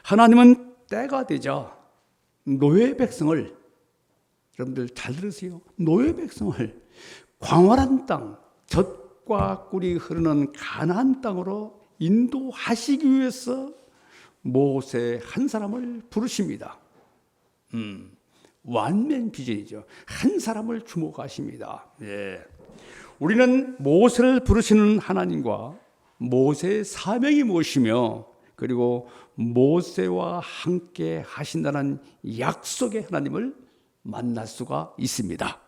하나님은 때가 되자 노예 백성을, 여러분들 잘 들으세요, 노예 백성을 광활한 땅, 젖과 꿀이 흐르는 가나안 땅으로 인도하시기 위해서 모세 한 사람을 부르십니다. 완면 비전이죠. 한 사람을 주목하십니다. 예. 우리는 모세를 부르시는 하나님과 모세의 사명이 무엇이며, 그리고 모세와 함께 하신다는 약속의 하나님을 만날 수가 있습니다.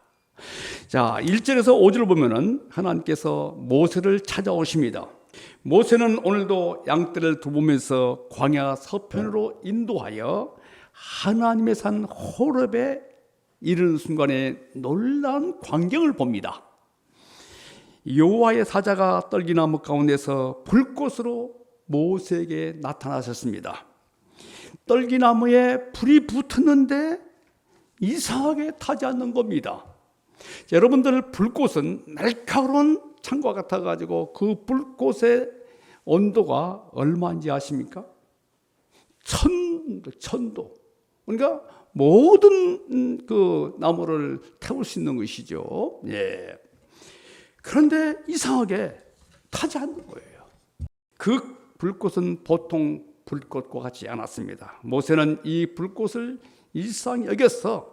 자, 1절에서 5절을 보면은 하나님께서 모세를 찾아오십니다. 모세는 오늘도 양떼를 두보면서 광야 서편으로 인도하여 하나님의 산 호렙에 이르는 순간에 놀라운 광경을 봅니다. 여호와의 사자가 떨기나무 가운데서 불꽃으로 모세에게 나타나셨습니다. 떨기나무에 불이 붙었는데 이상하게 타지 않는 겁니다. 자, 여러분들, 불꽃은 날카로운 창과 같아가지고 그 불꽃의 온도가 얼마인지 아십니까? 천도. 그러니까 모든 그 나무를 태울 수 있는 것이죠. 예. 그런데 이상하게 타지 않는 거예요. 그 불꽃은 보통 불꽃과 같지 않았습니다. 모세는 이 불꽃을 일상히 여겨서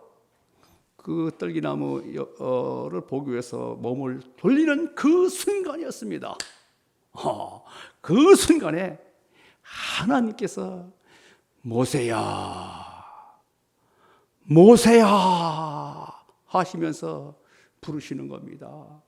그 떨기나무를 보기 위해서 몸을 돌리는 그 순간이었습니다. 그 순간에 하나님께서 모세야, 모세야 하시면서 부르시는 겁니다.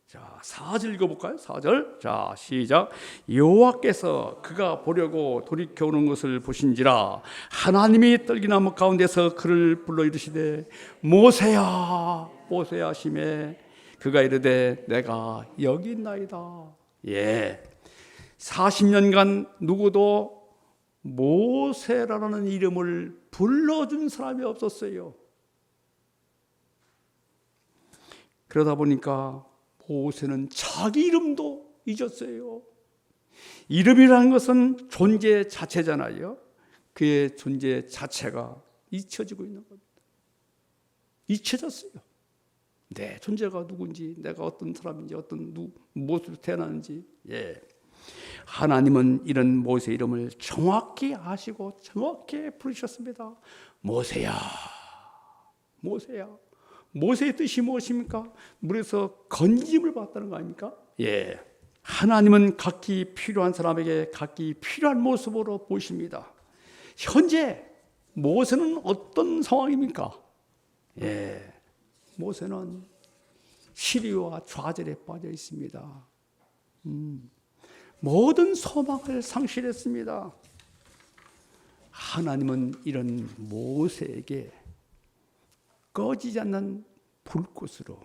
자, 4절 읽어볼까요? 4절. 자, 시작. 여호와께서 그가 보려고 돌이켜오는 것을 보신지라 하나님이 떨기나무 가운데서 그를 불러 이르시되 모세야, 모세야 하시매 그가 이르되 내가 여기 있나이다. 예, 40년간 누구도 모세라는 이름을 불러준 사람이 없었어요. 그러다 보니까 모세는 자기 이름도 잊었어요. 이름이라는 것은 존재 자체잖아요. 그의 존재 자체가 잊혀지고 있는 겁니다. 잊혀졌어요. 내 존재가 누군지, 내가 어떤 사람인지, 무엇으로 태어났는지. 예. 하나님은 이런 모세 이름을 정확히 아시고 정확히 부르셨습니다. 모세야, 모세야. 모세의 뜻이 무엇입니까? 물에서 건짐을 받았다는 거 아닙니까? 예. 하나님은 각기 필요한 사람에게 각기 필요한 모습으로 보십니다. 현재 모세는 어떤 상황입니까? 예. 모세는 시리와 좌절에 빠져 있습니다. 모든 소망을 상실했습니다. 하나님은 이런 모세에게 꺼지지 않는 불꽃으로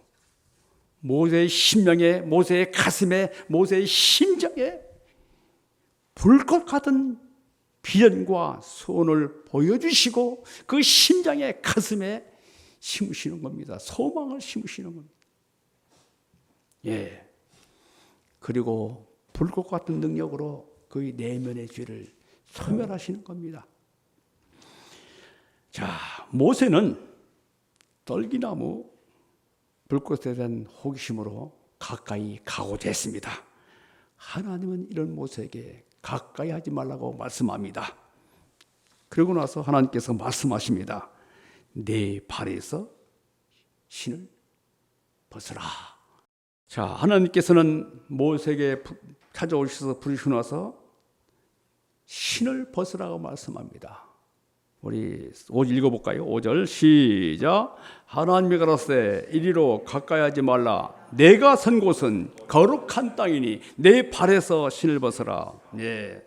모세의 심령에, 모세의 가슴에, 모세의 심장에 불꽃 같은 비전과 소원을 보여주시고 그 심장의 가슴에 심으시는 겁니다. 소망을 심으시는 겁니다. 예. 그리고 불꽃 같은 능력으로 그의 내면의 죄를 소멸하시는 겁니다. 자, 모세는 떨기나무 불꽃에 대한 호기심으로 가까이 가고자 했습니다. 하나님은 이런 모세에게 가까이 하지 말라고 말씀합니다. 그러고 나서 하나님께서 말씀하십니다. 내 발에서 신을 벗으라. 자, 하나님께서는 모세에게 찾아오셔서 부르시고 나서 신을 벗으라고 말씀합니다. 우리 5절 읽어볼까요? 5절 시작. 하나님이 가라사대 이리로 가까이 하지 말라. 내가 선 곳은 거룩한 땅이니 내 발에서 신을 벗어라. 예.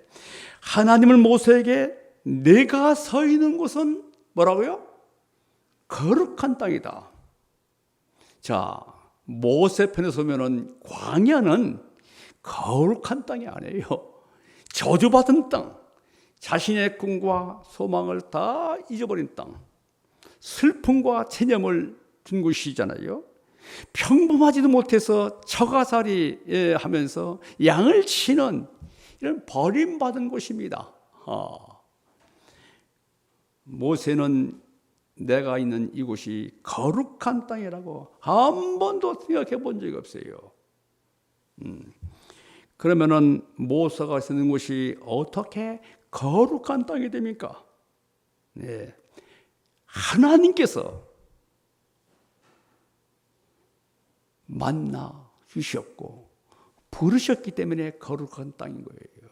하나님은 모세에게 내가 서 있는 곳은 뭐라고요? 거룩한 땅이다. 자, 모세 편에서 보면은 광야는 거룩한 땅이 아니에요. 저주받은 땅. 자신의 꿈과 소망을 다 잊어버린 땅, 슬픔과 체념을 준 곳이잖아요. 평범하지도 못해서 처가살이 하면서 양을 치는 이런 버림받은 곳입니다. 모세는 내가 있는 이곳이 거룩한 땅이라고 한 번도 생각해 본 적이 없어요. 그러면은 모세가 있는 곳이 어떻게 거룩한 땅이 됩니까? 네. 하나님께서 만나 주셨고 부르셨기 때문에 거룩한 땅인 거예요.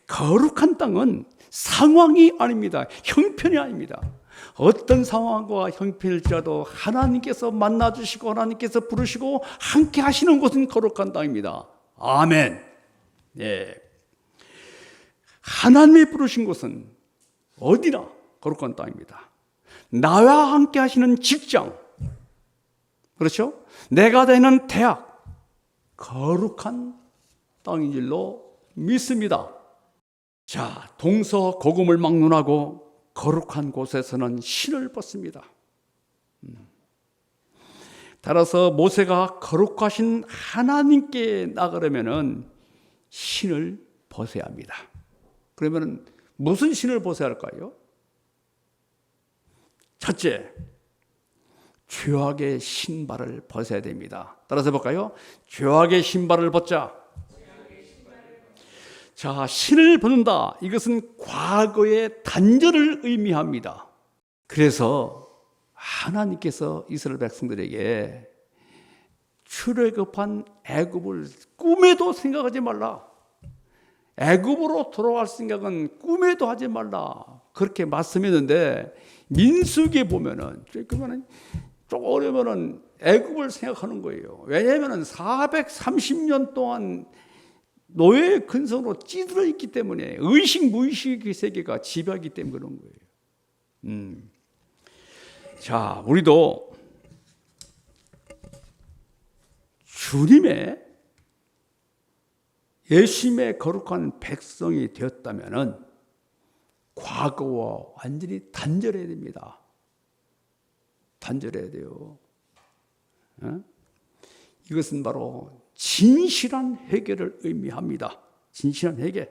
거룩한 땅은 상황이 아닙니다. 형편이 아닙니다. 어떤 상황과 형편일지라도 하나님께서 만나 주시고 하나님께서 부르시고 함께 하시는 곳은 거룩한 땅입니다. 아멘. 예. 하나님이 부르신 곳은 어디나 거룩한 땅입니다. 나와 함께 하시는 직장, 그렇죠? 내가 다니는 대학, 거룩한 땅인 줄로 믿습니다. 자, 동서고금을 막론하고 거룩한 곳에서는 신을 벗습니다. 따라서 모세가 거룩하신 하나님께 나가려면은 신을 벗어야 합니다. 그러면 무슨 신을 벗어야 할까요? 첫째, 죄악의 신발을 벗어야 됩니다. 따라서 볼까요? 죄악의 신발을 벗자. 자, 신을 벗는다. 이것은 과거의 단절을 의미합니다. 그래서 하나님께서 이스라엘 백성들에게 출애굽한 애굽을 꿈에도 생각하지 말라. 애굽으로 돌아갈 생각은 꿈에도 하지 말라. 그렇게 말씀했는데 민수기에 보면은 그러면은 좀 어려면은 애굽을 생각하는 거예요. 왜냐하면은 430년 동안 노예의 근성으로 찌들어 있기 때문에 의식 무의식의 세계가 지배하기 때문에 그런 거예요. 자, 우리도 주님의 예수님의 거룩한 백성이 되었다면은 과거와 완전히 단절해야 됩니다. 단절해야 돼요. 이것은 바로 진실한 회개를 의미합니다. 진실한 회개.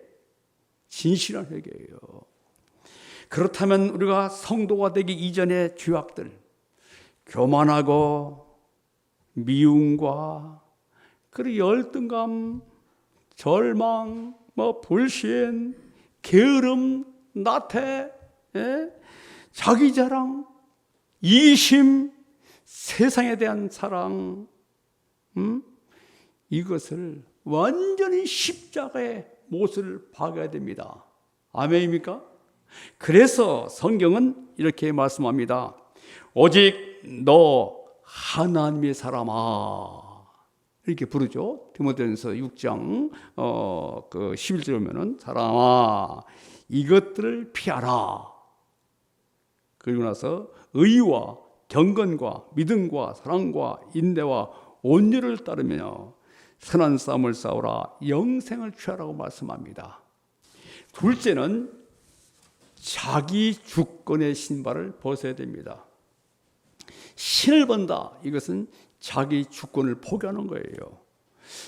진실한 회개예요. 그렇다면 우리가 성도가 되기 이전의 죄악들, 교만하고 미움과 그리고 열등감, 절망, 불신, 게으름, 나태, 자기 자랑, 이심, 세상에 대한 사랑, 이것을 완전히 십자가의 못을 박아야 됩니다. 아멘입니까? 그래서 성경은 이렇게 말씀합니다. 오직 너 하나님의 사람아, 이렇게 부르죠. 디모데전서 6장 11절에 보면은 사람아 이것들을 피하라. 그리고 나서 의와 경건과 믿음과 사랑과 인내와 온유를 따르며 선한 싸움을 싸우라. 영생을 취하라고 말씀합니다. 둘째는 자기 주권의 신발을 벗어야 됩니다. 신을 번다. 이것은 자기 주권을 포기하는 거예요.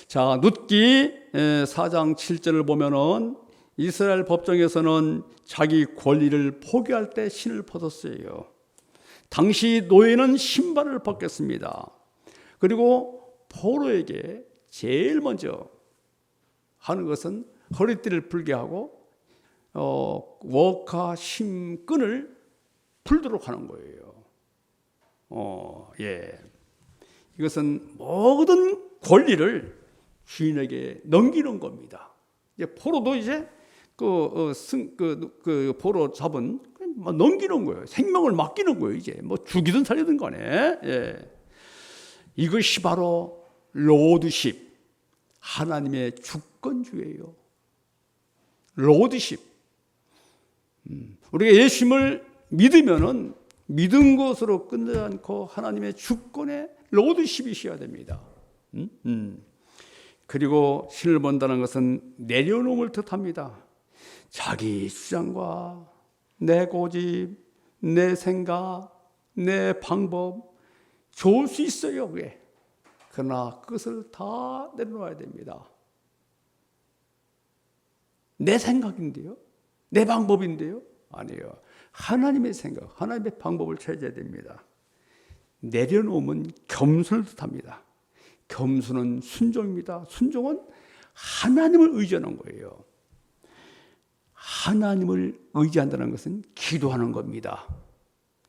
자, 룻기 4장 7절을 보면은 이스라엘 법정에서는 자기 권리를 포기할 때 신을 벗었어요. 당시 노예는 신발을 벗겼습니다. 그리고 포로에게 제일 먼저 하는 것은 허리띠를 풀게 하고 워카 심끈을 풀도록 하는 거예요. 이것은 모든 권리를 주인에게 넘기는 겁니다. 이제 포로도 이제 포로 잡은 넘기는 거예요. 생명을 맡기는 거예요. 이제 죽이든 살리든 간에. 이것이 바로 로드십, 하나님의 주권주의예요. 로드십. 우리가 예수님을 믿으면은 믿은 것으로 끝나지 않고 하나님의 주권의 로드십이셔야 됩니다. 그리고 신을 본다는 것은 내려놓음을 뜻합니다. 자기 주장과 내 고집, 내 생각, 내 방법 좋을 수 있어요. 그게. 그러나 그것을 다 내려놓아야 됩니다. 내 생각인데요. 내 방법인데요? 아니에요. 하나님의 생각, 하나님의 방법을 찾아야 됩니다. 내려놓으면 겸손을 뜻합니다. 겸손은 순종입니다. 순종은 하나님을 의지하는 거예요. 하나님을 의지한다는 것은 기도하는 겁니다.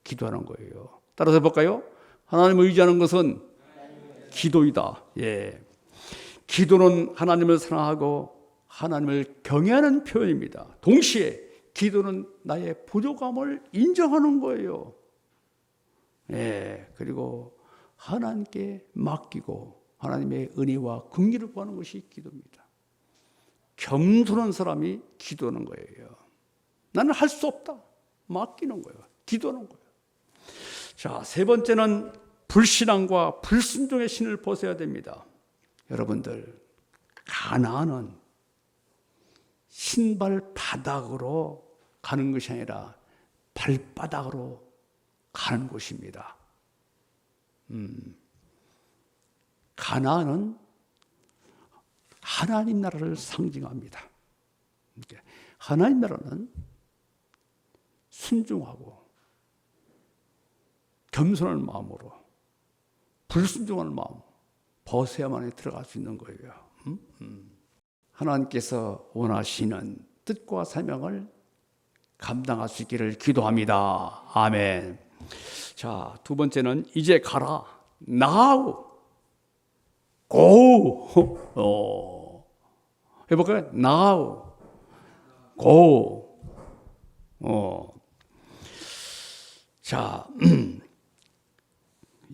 기도하는 거예요. 따라서 볼까요? 하나님을 의지하는 것은 기도이다. 예. 기도는 하나님을 사랑하고 하나님을 경외하는 표현입니다. 동시에 기도는 나의 부족함을 인정하는 거예요. 예. 그리고 하나님께 맡기고 하나님의 은혜와 긍휼을 구하는 것이 기도입니다. 겸손한 사람이 기도하는 거예요. 나는 할 수 없다. 맡기는 거예요. 기도하는 거예요. 자, 세 번째는 불신앙과 불순종의 신을 벗어야 됩니다. 여러분들, 가나안은 신발 바닥으로 가는 것이 아니라 발바닥으로 가는 곳입니다. 가나안은 하나님 나라를 상징합니다. 하나님 나라는 순종하고 겸손한 마음으로 불순종하는 마음 벗어야만 들어갈 수 있는 거예요. 하나님께서 원하시는 뜻과 사명을 감당할 수 있기를 기도합니다. 아멘. 자, 두 번째는 이제 가라. Now. Go. 해볼까요? Now. Go. 자,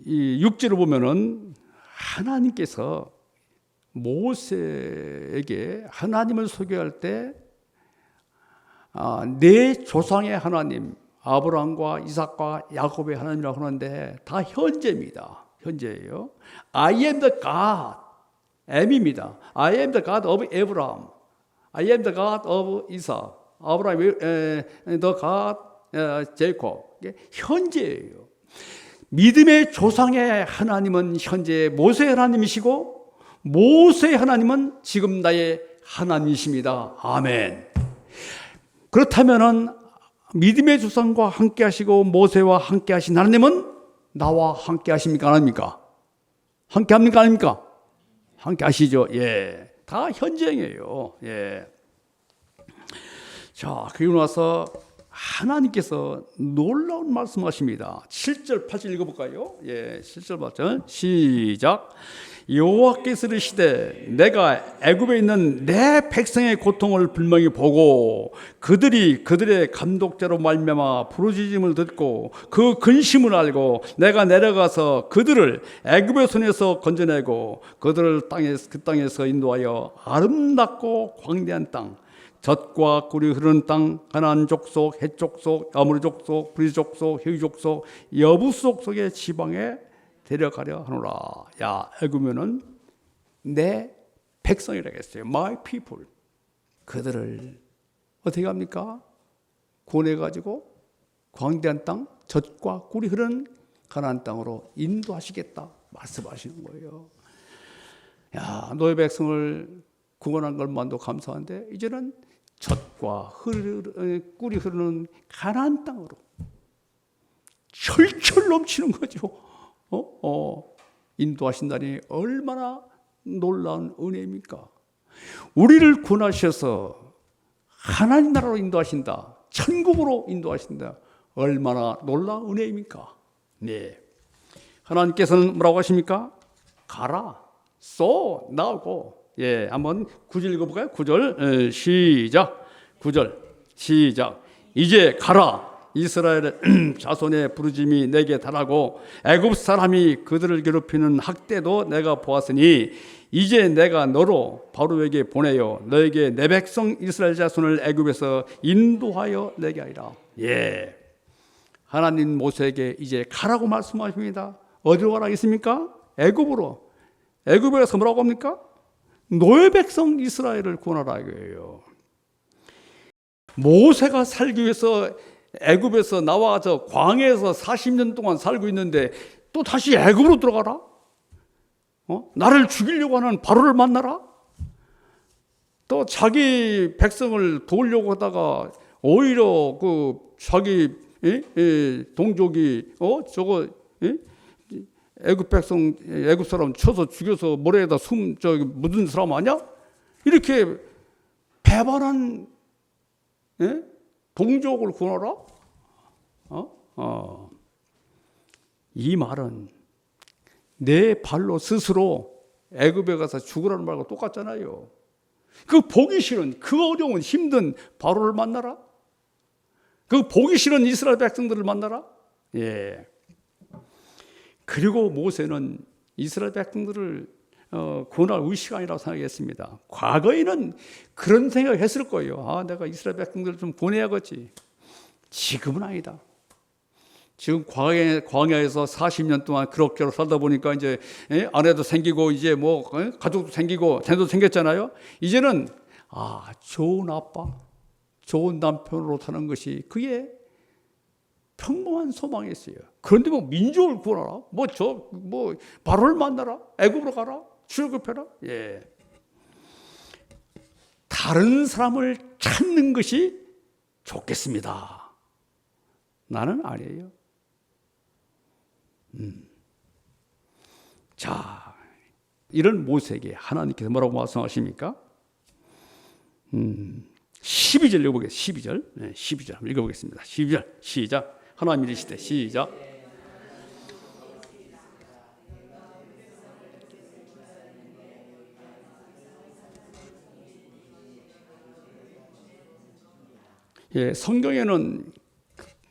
이 6절을 보면은 하나님께서 모세에게 하나님을 소개할 때 내 조상의 하나님 아브라함과 이삭과 야곱의 하나님이라고 하는데 다 현재입니다. 현재예요. I am the God. M입니다. I am the God of Abraham. I am the God of Isaac. 아브라함, the God, Jacob. 현재예요. 믿음의 조상의 하나님은 현재 모세의 하나님이시고 모세의 하나님은 지금 나의 하나님이십니다. 아멘. 그렇다면은 믿음의 조상과 함께 하시고 모세와 함께 하신 하나님은 나와 함께 하십니까? 안 합니까? 함께 합니까? 아닙니까? 함께 하시죠. 예. 다 현재예요. 예. 자, 그리고 나서 하나님께서 놀라운 말씀하십니다. 7절, 8절 읽어볼까요? 예, 7절, 8절 시작. 여호와께서 이르시되 내가 애굽에 있는 내 백성의 고통을 분명히 보고 그들이 그들의 감독자로 말미암아 부르짖음을 듣고 그 근심을 알고 내가 내려가서 그들을 애굽의 손에서 건져내고 그들을 그 땅에서 인도하여 아름답고 광대한 땅 젖과 꿀이 흐르는 땅 가나안 족속, 헷 족속, 아모리 족속, 브리스 족속, 히위 족속, 여부스 족속의 지방에 데려가려 하노라. 야, 애굽면은 내 백성이라고 했어요. My people. 그들을 어떻게 합니까? 구원해가지고 광대한 땅, 젖과 꿀이 흐르는 가나안 땅으로 인도하시겠다 말씀하시는 거예요. 야, 너의 백성을 구원한 것만도 감사한데 이제는 젖과 꿀이 흐르는 가나안 땅으로 철철 넘치는 거죠. 인도하신다니 얼마나 놀라운 은혜입니까? 우리를 구원하셔서 하나님 나라로 인도하신다. 천국으로 인도하신다. 얼마나 놀라운 은혜입니까? 네. 하나님께서는 뭐라고 하십니까? 가라. 쏘 나오고. 예, 한번 9절 읽어볼까요? 9절 시작. 9절 시작. 이제 가라. 이스라엘의 자손의 부르짐이 내게 달하고 애굽 사람이 그들을 괴롭히는 학대도 내가 보았으니 이제 내가 너로 바로에게 보내어 너에게 내 백성 이스라엘 자손을 애굽에서 인도하여 내게 하리라. 예, 하나님 모세에게 이제 가라고 말씀하십니다. 어디로 가라 했습니까? 애굽으로. 애굽에 가서 뭐라고 합니까? 너의 백성 이스라엘을 구원하라 이거예요. 모세가 살기 위해서 애굽에서 나와서 광야에서 40년 동안 살고 있는데 또 다시 애굽으로 들어가라? 나를 죽이려고 하는 바로를 만나라? 또 자기 백성을 도우려고 하다가 오히려 그 자기 동족이 저거 애굽 백성 애굽 사람 쳐서 죽여서 모래에다 묻은 사람 아니야? 이렇게 배반한 동족을 구하라? 이 말은 내 발로 스스로 애굽에 가서 죽으라는 말과 똑같잖아요. 그 보기 싫은 그 어려운 힘든 바로를 만나라. 그 보기 싫은 이스라엘 백성들을 만나라. 예. 그리고 모세는 이스라엘 백성들을 구원할 의식이 아니라고 생각했습니다. 과거에는 그런 생각을 했을 거예요. 내가 이스라엘 백성들을 좀 구원해야겠지. 지금은 아니다. 지금 광야에서 40년 동안 그렇게 살다 보니까 이제 아내도 생기고 이제 뭐 가족도 생기고 자녀도 생겼잖아요. 이제는 좋은 아빠, 좋은 남편으로 사는 것이 그의 평범한 소망이었어요. 그런데 뭐 민족을 구하라, 바로를 만나라, 애굽으로 가라, 출애굽해라. 예. 다른 사람을 찾는 것이 좋겠습니다. 나는 아니에요. 자, 이런 모세에게 하나님께서 뭐라고 말씀하십니까? 12절 읽어보겠습니다. 12절. 네, 12절 한번 읽어보겠습니다. 12절 시작. 하나님 이르시되 시작. 예, 성경에는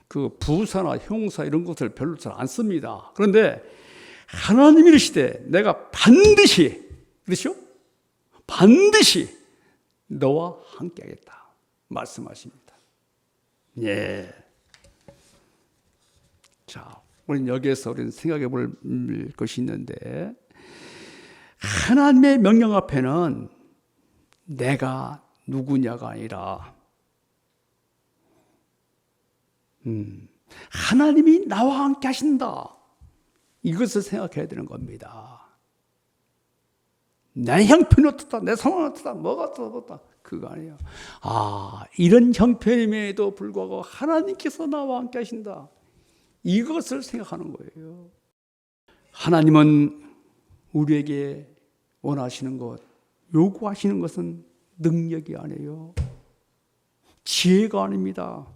그 부사나 형사 이런 것을 별로 잘 안 씁니다. 그런데 하나님이 이르시되 내가 반드시, 그렇죠? 반드시 너와 함께하겠다 말씀하십니다. 예. 자, 우리는 여기에서 우리는 생각해 볼 것이 있는데, 하나님의 명령 앞에는 내가 누구냐가 아니라 하나님이 나와 함께 하신다, 이것을 생각해야 되는 겁니다. 내 형편이 어떻다, 내 상황이 어떻다, 뭐가 어떻다, 그거 아니에요. 이런 형편임에도 불구하고 하나님께서 나와 함께 하신다, 이것을 생각하는 거예요. 하나님은 우리에게 원하시는 것, 요구하시는 것은 능력이 아니에요. 지혜가 아닙니다.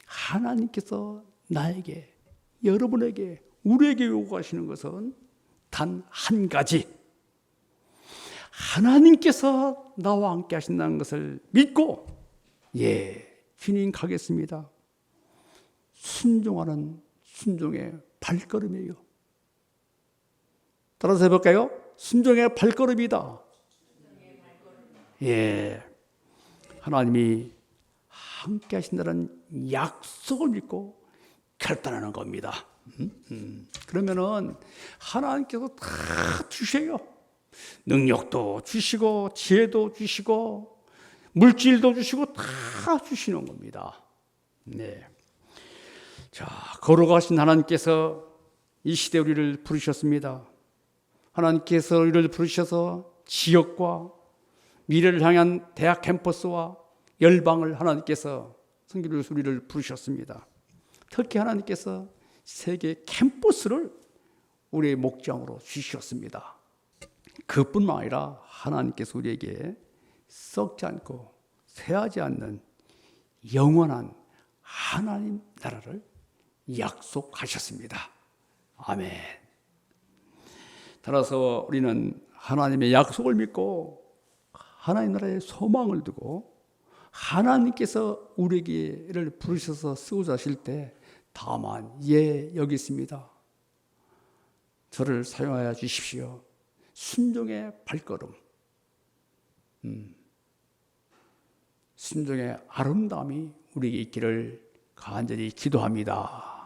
하나님께서 나에게, 여러분에게, 우리에게 요구하시는 것은 단 한 가지. 하나님께서 나와 함께 하신다는 것을 믿고 주님 가겠습니다. 순종하는 순종의 발걸음이에요. 따라서 해볼까요? 순종의 발걸음이다. 하나님이 함께 하신다는 약속을 믿고 결단하는 겁니다. 그러면은 하나님께서 다 주셔요. 능력도 주시고 지혜도 주시고 물질도 주시고 다 주시는 겁니다. 네. 자, 걸어가신 하나님께서 이 시대 우리를 부르셨습니다. 하나님께서 우리를 부르셔서 지역과 미래를 향한 대학 캠퍼스와 열방을 하나님께서 선교를 우리를 부르셨습니다. 특히 하나님께서 세계 캠퍼스를 우리의 목장으로 주셨습니다. 그뿐만 아니라 하나님께서 우리에게 썩지 않고 쇠하지 않는 영원한 하나님 나라를 약속하셨습니다. 아멘. 따라서 우리는 하나님의 약속을 믿고 하나님 나라의 소망을 두고 하나님께서 우리에게를 부르셔서 쓰고자 하실 때 다만 여기 있습니다. 저를 사용하여 주십시오. 순종의 발걸음, 순종의 아름다움이 우리에게 있기를 간절히 기도합니다.